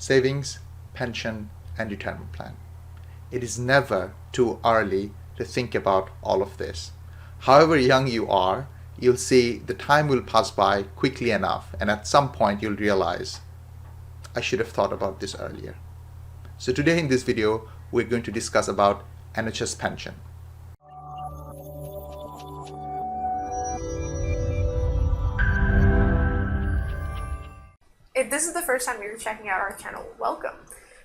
savings, pension, and retirement plan. It is never too early to think about all of this. However young you are, you'll see the time will pass by quickly enough, and at some point you'll realize, I should have thought about this earlier. So today in this video, we're going to discuss about NHS Pension. If this is the first time you're checking out our channel, welcome.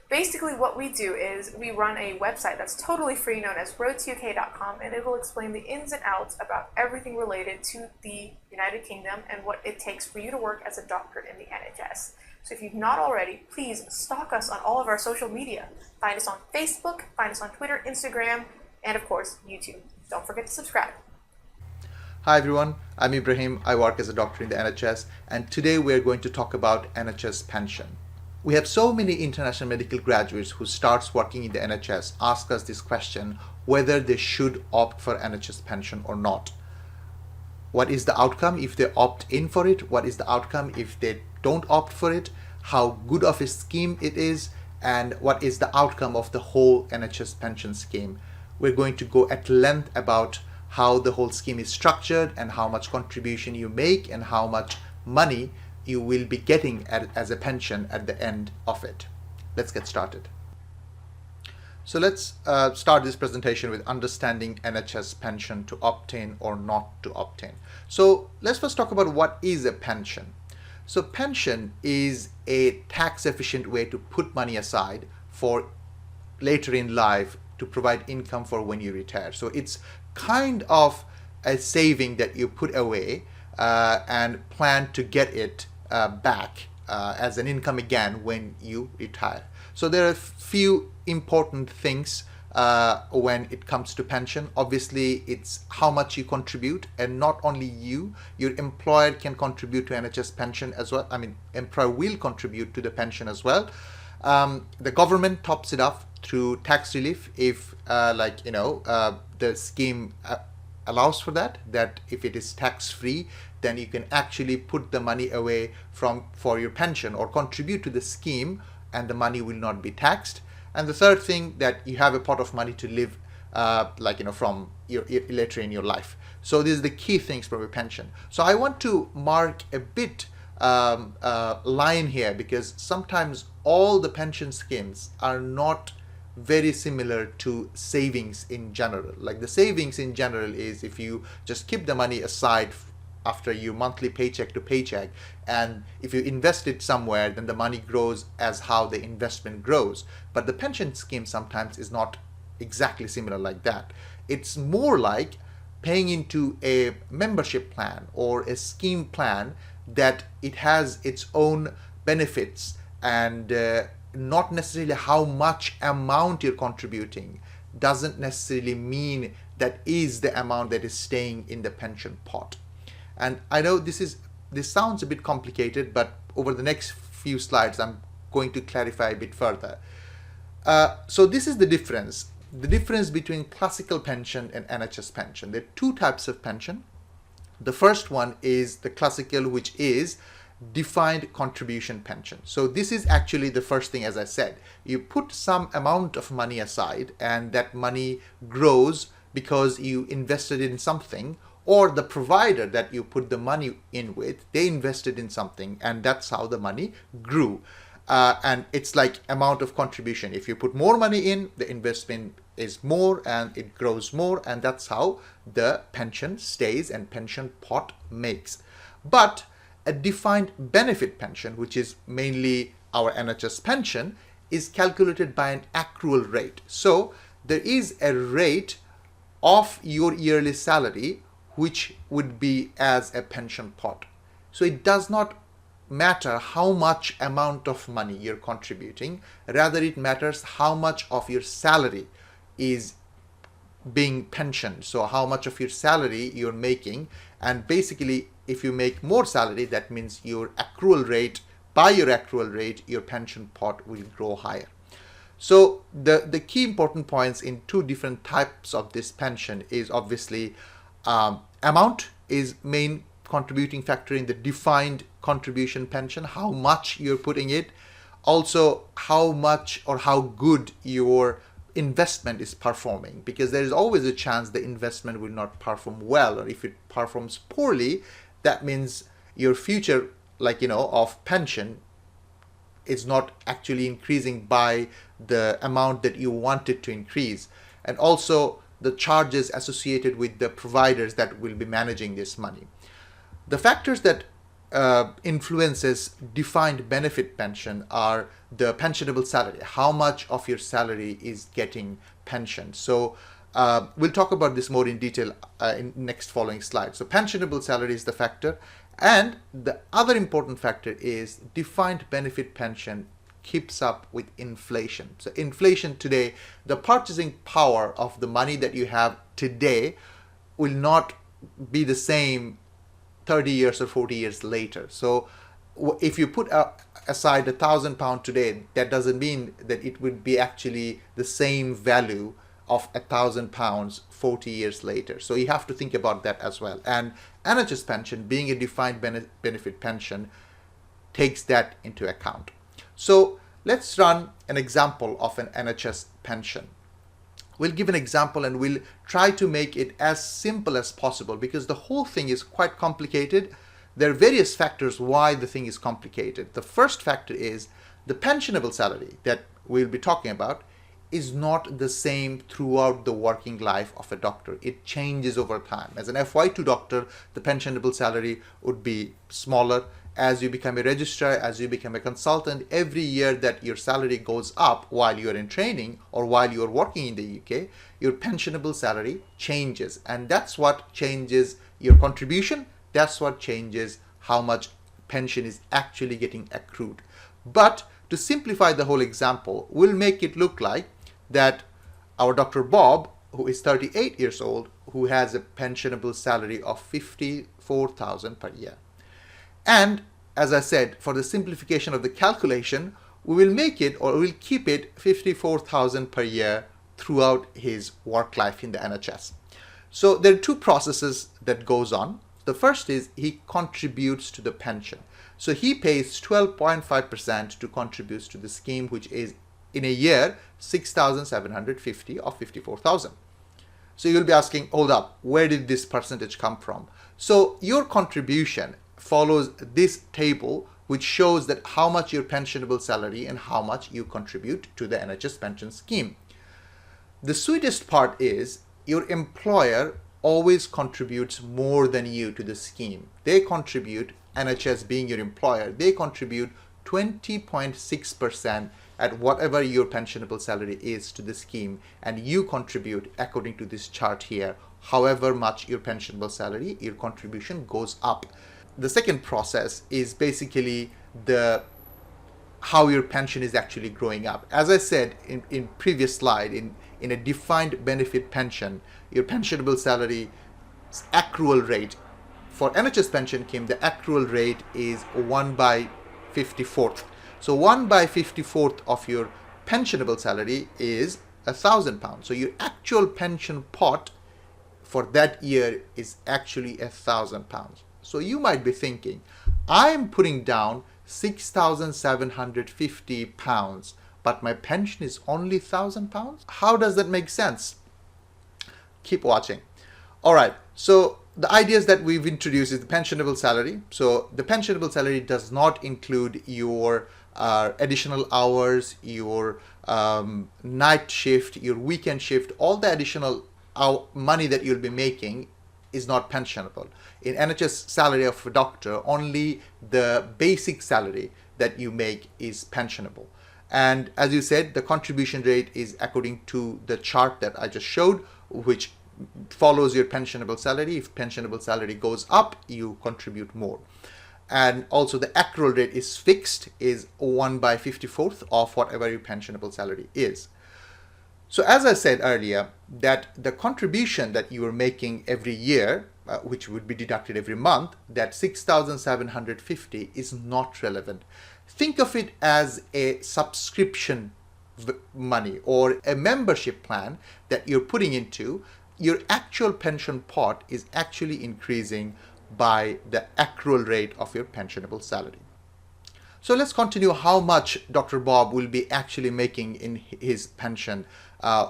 Basically what we do is we run a website that's totally free known as roadtok.com, and it will explain the ins and outs about everything related to the United Kingdom and what it takes for you to work as a doctor in the NHS. So if you've not already, please stalk us on all of our social media. Find us on Facebook, find us on Twitter, Instagram, and of course, YouTube. Don't forget to subscribe. Hi everyone, I'm Ibrahim. I work as a doctor in the NHS, and today we're going to talk about NHS Pension. We have so many international medical graduates who starts working in the NHS ask us this question, whether they should opt for NHS Pension or not. What is the outcome if they opt in for it? What is the outcome if they don't opt for it? How good of a scheme it is, and what is the outcome of the whole NHS pension scheme? We're going to go at length about how the whole scheme is structured and how much contribution you make and how much money you will be getting as a pension at the end of it. Let's get started. So let's start this presentation with understanding NHS pension to obtain or not to obtain. So let's first talk about what is a pension. So pension is a tax efficient way to put money aside for later in life to provide income for when you retire. So it's kind of a saving that you put away and plan to get it back as an income again when you retire. So there are a few important things when it comes to pension. Obviously, it's how much you contribute, and not only you, your employer can contribute to NHS pension as well. I mean, employer will contribute to the pension as well. The government tops it up through tax relief if the scheme allows for that if it is tax free, then you can actually put the money away for your pension or contribute to the scheme, and the money will not be taxed. And the third thing, that you have a pot of money to live from your later in your life. So these are the key things from a pension. So I want to mark a bit line here, because sometimes all the pension schemes are not very similar to savings in general. Like the savings in general is if you just keep the money aside after your monthly paycheck to paycheck, and if you invest it somewhere, then the money grows as how the investment grows. But the pension scheme sometimes is not exactly similar like that. It's more like paying into a membership plan or a scheme plan that it has its own benefits, and not necessarily how much amount you're contributing doesn't necessarily mean that is the amount that is staying in the pension pot. And I know this sounds a bit complicated, but over the next few slides I'm going to clarify a bit further. So this is the difference between classical pension and NHS pension. There are two types of pension. The first one is the classical, which is defined contribution pension. So this is actually the first thing, as I said, you put some amount of money aside, and that money grows because you invested in something, or the provider that you put the money in with, they invested in something, and that's how the money grew. And it's like amount of contribution. If you put more money in, the investment is more and it grows more, and that's how the pension stays and pension pot makes. But a defined benefit pension, which is mainly our NHS pension, is calculated by an accrual rate. So there is a rate of your yearly salary which would be as a pension pot. So it does not matter how much amount of money you're contributing, rather it matters how much of your salary is being pensioned. So how much of your salary you're making, and basically if you make more salary, that means your accrual rate, by your accrual rate, your pension pot will grow higher. So the key important points in two different types of this pension is obviously amount is main contributing factor in the defined contribution pension, how much you're putting it. Also, how much or how good your investment is performing, because there is always a chance the investment will not perform well, or if it performs poorly, that means your future, of pension is not actually increasing by the amount that you want it to increase. And also the charges associated with the providers that will be managing this money. The factors that influences defined benefit pension are the pensionable salary. How much of your salary is getting pension? So we'll talk about this more in detail in next following slide. So pensionable salary is the factor. And the other important factor is defined benefit pension keeps up with inflation. So inflation today, the purchasing power of the money that you have today will not be the same 30 years or 40 years later. So if you put aside £1,000 today, that doesn't mean that it would be actually the same value of £1,000 40 years later. So you have to think about that as well. And NHS pension, being a defined benefit pension, takes that into account. So let's run an example of an NHS pension. We'll give an example and we'll try to make it as simple as possible, because the whole thing is quite complicated. There are various factors why the thing is complicated. The first factor is the pensionable salary that we'll be talking about is not the same throughout the working life of a doctor. It changes over time. As an FY2 doctor, the pensionable salary would be smaller. As you become a registrar, as you become a consultant, every year that your salary goes up while you're in training or while you're working in the UK, your pensionable salary changes. And that's what changes your contribution. That's what changes how much pension is actually getting accrued. But to simplify the whole example, we'll make it look like that our Dr. Bob, who is 38 years old, who has a pensionable salary of 54,000 per year. And as I said, for the simplification of the calculation, we will make it, or we'll keep it 54,000 per year throughout his work life in the NHS. So there are two processes that goes on. The first is he contributes to the pension. So he pays 12.5% to contribute to the scheme, which is in a year 6,750 of 54,000. So you'll be asking, hold up, where did this percentage come from? So your contribution follows this table, which shows that how much your pensionable salary and how much you contribute to the NHS pension scheme. The sweetest part is your employer always contributes more than you to the scheme. They contribute, NHS being your employer, they contribute 20.6% at whatever your pensionable salary is to the scheme, and you contribute according to this chart here. However much your pensionable salary, your contribution goes up. The second process is basically how your pension is actually growing up. As I said in previous slide, in a defined benefit pension, your pensionable salary accrual rate for NHS pension scheme, the accrual rate is 1/54th. So 1/54th of your pensionable salary is £1,000. So your actual pension pot for that year is actually £1,000. So you might be thinking, I'm putting down £6,750, but my pension is only £1,000. How does that make sense? Keep watching. All right. So the ideas that we've introduced is the pensionable salary. So the pensionable salary does not include your additional hours, your night shift, your weekend shift. All the additional money that you'll be making is not pensionable. In NHS salary of a doctor, only the basic salary that you make is pensionable. And as you said, the contribution rate is according to the chart that I just showed, which follows your pensionable salary. If pensionable salary goes up, you contribute more. And also the accrual rate is fixed, is 1/54th of whatever your pensionable salary is. So as I said earlier, that the contribution that you are making every year, which would be deducted every month, that 6,750 is not relevant. Think of it as a subscription money or a membership plan that you're putting into. Your actual pension pot is actually increasing by the accrual rate of your pensionable salary. So let's continue how much Dr. Bob will be actually making in his pension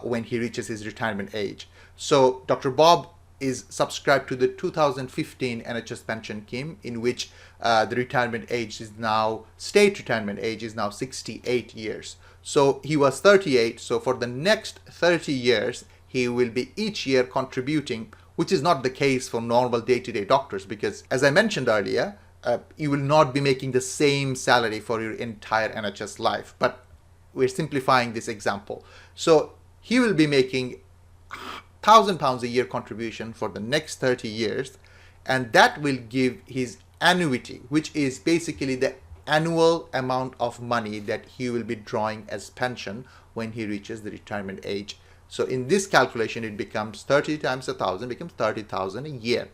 when he reaches his retirement age. So Dr. Bob is subscribed to the 2015 NHS Pension scheme, in which the retirement age is now, state retirement age is now 68 years. So he was 38, so for the next 30 years, he will be each year contributing, which is not the case for normal day-to-day doctors, because as I mentioned earlier, you will not be making the same salary for your entire NHS life, but we're simplifying this example. So he will be making £1,000 a year contribution for the next 30 years, and that will give his annuity, which is basically the annual amount of money that he will be drawing as pension when he reaches the retirement age. So in this calculation, it becomes 30 times 1,000 becomes 30,000 a year.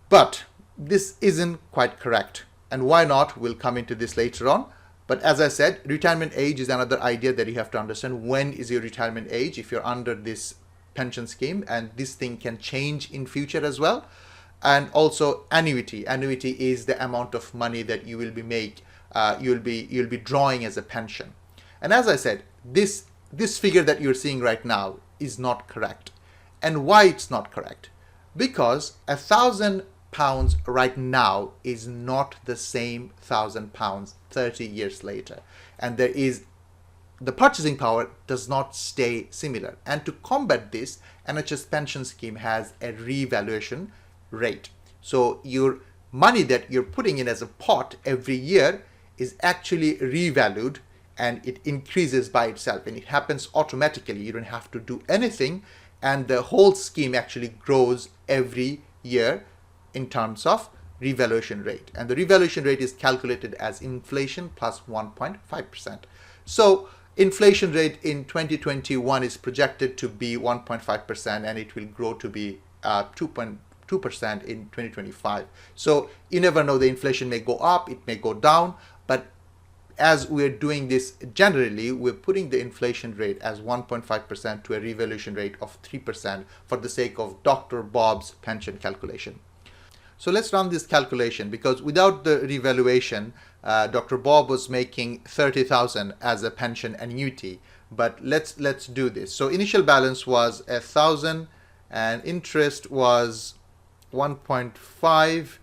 But this isn't quite correct. And why not? We'll come into this later on. But as I said, retirement age is another idea that you have to understand. When is your retirement age if you're under this pension scheme? And this thing can change in future as well. And also annuity. Annuity is the amount of money that you will be you'll be drawing as a pension. And as I said, this figure that you're seeing right now is not correct. And why it's not correct? Because £1,000 right now is not the same £1,000 30 years later. And the purchasing power does not stay similar. And to combat this, NHS pension scheme has a revaluation rate. So your money that you're putting in as a pot every year is actually revalued, and it increases by itself, and it happens automatically. You don't have to do anything, and the whole scheme actually grows every year in terms of revaluation rate. And the revaluation rate is calculated as inflation plus 1.5%. So inflation rate in 2021 is projected to be 1.5%, and it will grow to be 2.2% in 2025. So you never know, the inflation may go up, it may go down, but as we're doing this generally, we're putting the inflation rate as 1.5% to a revaluation rate of 3% for the sake of Dr. Bob's pension calculation. So let's run this calculation, because without the revaluation, Dr. Bob was making 30,000 as a pension annuity. But let's do this. So initial balance was 1,000 and interest was 1.5,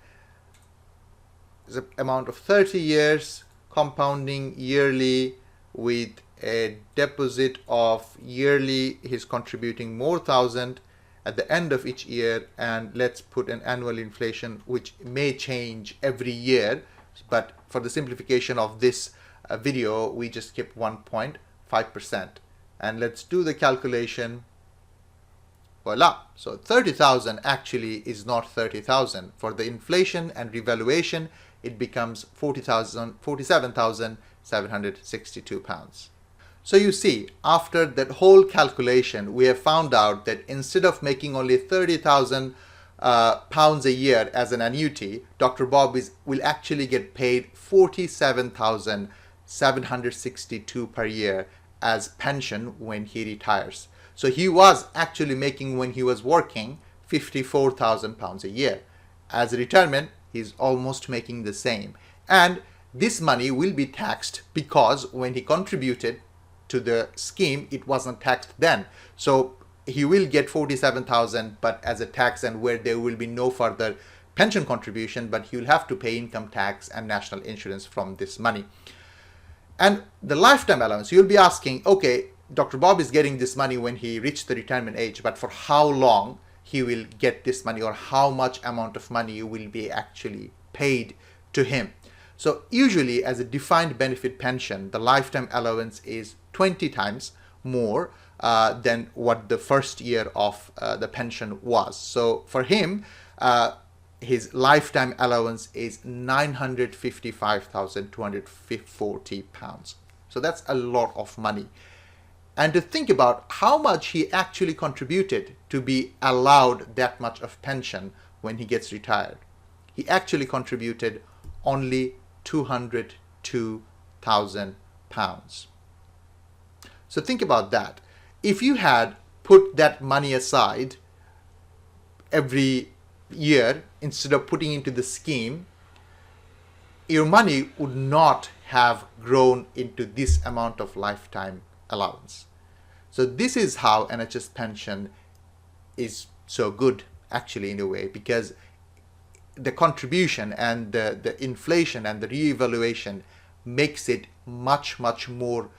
the amount of 30 years, compounding yearly with a deposit of yearly, he's contributing more 1,000 at the end of each year. And let's put an annual inflation, which may change every year, but for the simplification of this video, we just kept 1.5%. And let's do the calculation. Voila. So 30,000 actually is not 30,000. For the inflation and revaluation, it becomes £47,762. So you see, after that whole calculation, we have found out that instead of making only 30,000 pounds a year as an annuity, Dr. Bob will actually get paid 47,762 per year as pension when he retires. So he was actually making, when he was working, 54,000 pounds a year. As a retirement, he's almost making the same. And this money will be taxed, because when he contributed to the scheme, it wasn't taxed then. So he will get 47,000, but as a tax, and where there will be no further pension contribution, but he will have to pay income tax and national insurance from this money. And the lifetime allowance, you'll be asking, okay, Dr. Bob is getting this money when he reached the retirement age, but for how long he will get this money, or how much amount of money will be actually paid to him? So usually, as a defined benefit pension, the lifetime allowance is 20 times more than what the first year of the pension was. So for him, his lifetime allowance is £955,240. So that's a lot of money. And to think about how much he actually contributed to be allowed that much of pension when he gets retired. He actually contributed only £202,000. So think about that. If you had put that money aside every year instead of putting into the scheme, your money would not have grown into this amount of lifetime allowance. So this is how NHS pension is so good, actually, in a way, because the contribution and the inflation and the reevaluation makes it much, much more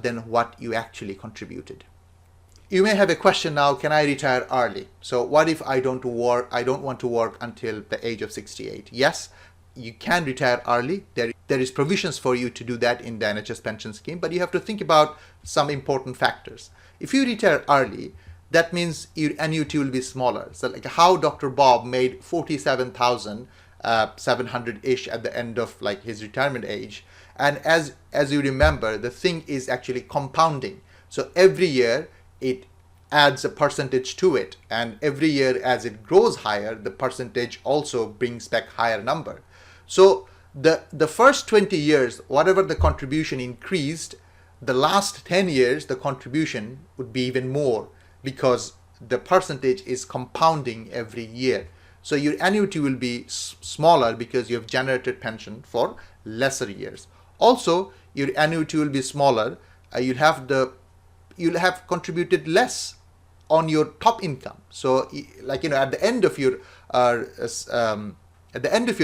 than what you actually contributed. You may have a question now, can I retire early? So what if I don't want to work until the age of 68? Yes, you can retire early. There is provisions for you to do that in the NHS pension scheme, but you have to think about some important factors. If you retire early, that means your annuity will be smaller. So like how Dr. Bob made 47,700-ish at the end of like his retirement age. And as you remember, the thing is actually compounding. So every year it adds a percentage to it. And every year as it grows higher, the percentage also brings back higher number. So the first 20 years, whatever the contribution increased, the last 10 years, the contribution would be even more because the percentage is compounding every year. So your annuity will be smaller because you have generated pension for lesser years. Also, your annuity will be smaller. You'll have contributed less on your top income. So, like at the end of your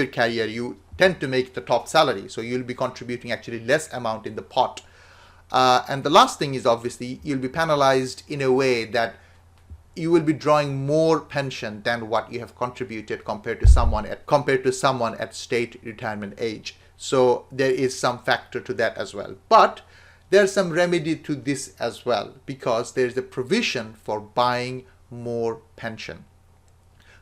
career, you tend to make the top salary. So you'll be contributing actually less amount in the pot. And the last thing is obviously you'll be penalized in a way that you will be drawing more pension than what you have contributed compared to someone at state retirement age. So there is some factor to that as well. But there's some remedy to this as well, because there's a provision for buying more pension.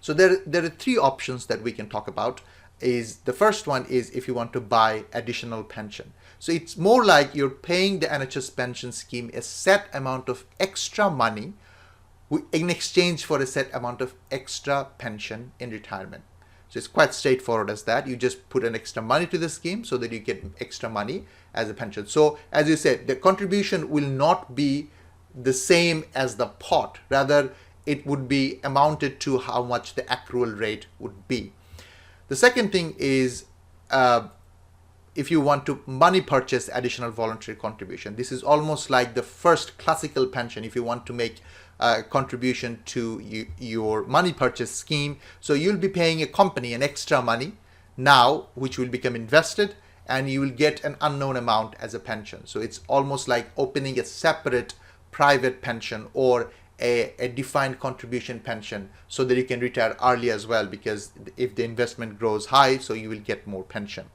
So there are three options that we can talk about. The first one is if you want to buy additional pension. So it's more like you're paying the NHS pension scheme a set amount of extra money in exchange for a set amount of extra pension in retirement. So it's quite straightforward as that. You just put an extra money to the scheme so that you get extra money as a pension. So as you said, the contribution will not be the same as the pot. Rather, it would be amounted to how much the accrual rate would be. The second thing is if you want to money purchase additional voluntary contribution. This is almost like the first classical pension if you want to make a contribution to your money purchase scheme. So you'll be paying a company an extra money now, which will become invested, and you will get an unknown amount as a pension. So it's almost like opening a separate private pension or a defined contribution pension so that you can retire early as well, because if the investment grows high, so you will get more pension.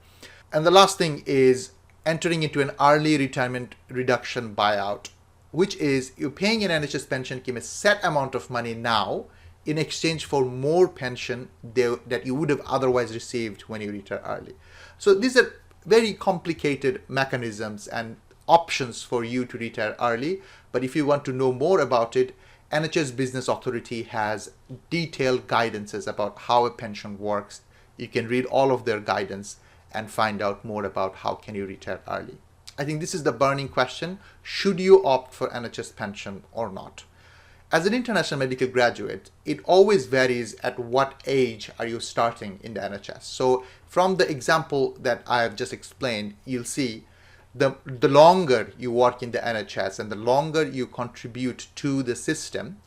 And the last thing is entering into an early retirement reduction buyout, which is you're paying an NHS pension scheme a set amount of money now in exchange for more pension that you would have otherwise received when you retire early. So these are very complicated mechanisms and options for you to retire early. But if you want to know more about it, NHS Business Authority has detailed guidances about how a pension works. You can read all of their guidance and find out more about how can you retire early. I think this is the burning question. Should you opt for NHS pension or not? As an international medical graduate, it always varies at what age are you starting in the NHS. So from the example that I have just explained, you'll see the longer you work in the NHS and the longer you contribute to the system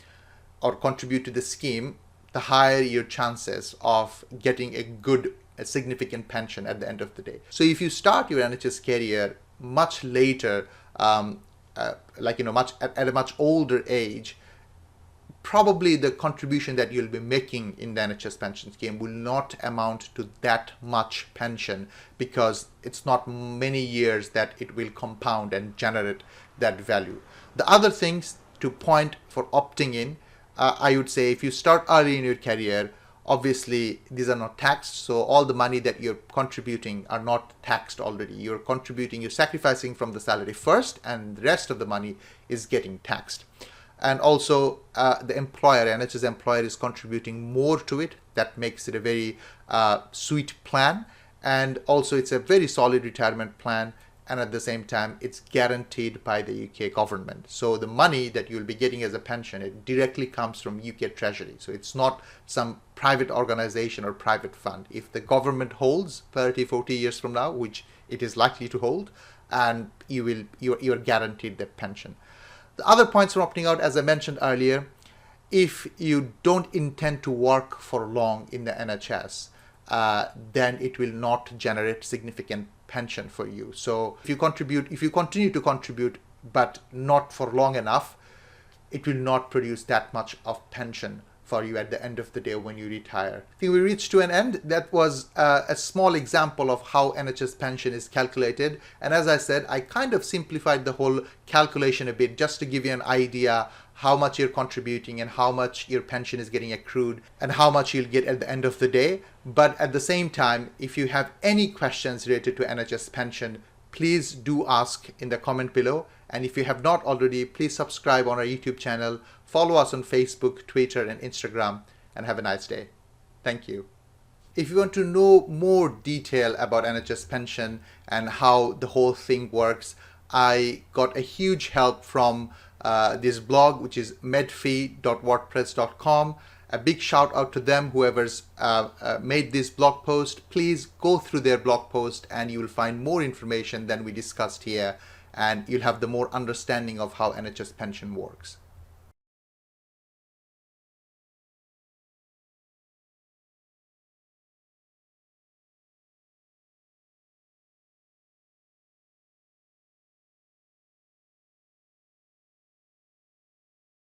or contribute to the scheme, the higher your chances of getting a significant pension at the end of the day. So if you start your NHS career much later, at a much older age, probably the contribution that you'll be making in the NHS pension scheme will not amount to that much pension, because it's not many years that it will compound and generate that value. The other things to point for opting in, I would say if you start early in your career, obviously these are not taxed, so all the money that you're contributing are not taxed already. You're sacrificing from the salary first, and the rest of the money is getting taxed. And also the NHS employer is contributing more to it. That makes it a very sweet plan. And also it's a very solid retirement plan. and at the same time it's guaranteed by the UK government. So the money that you'll be getting as a pension, it directly comes from UK Treasury. So it's not some private organization or private fund. If the government holds 30, 40 years from now, which it is likely to hold, and you're guaranteed the pension. The other points from opting out, as I mentioned earlier, if you don't intend to work for long in the NHS, then it will not generate significant pension for you. So if you continue to contribute, but not for long enough, it will not produce that much of pension for you at the end of the day when you retire. I think we reached to an end. That was a small example of how NHS pension is calculated. And as I said, I kind of simplified the whole calculation a bit just to give you an idea how much you're contributing and how much your pension is getting accrued and how much you'll get at the end of the day. But at the same time, if you have any questions related to NHS pension, please do ask in the comment below. And if you have not already, please subscribe on our YouTube channel, follow us on Facebook, Twitter, and Instagram, and have a nice day. Thank you. If you want to know more detail about NHS pension and how the whole thing works, I got a huge help from this blog, which is medfee.wordpress.com. A big shout out to them, whoever's made this blog post. Please go through their blog post and you will find more information than we discussed here, and you'll have the more understanding of how NHS pension works.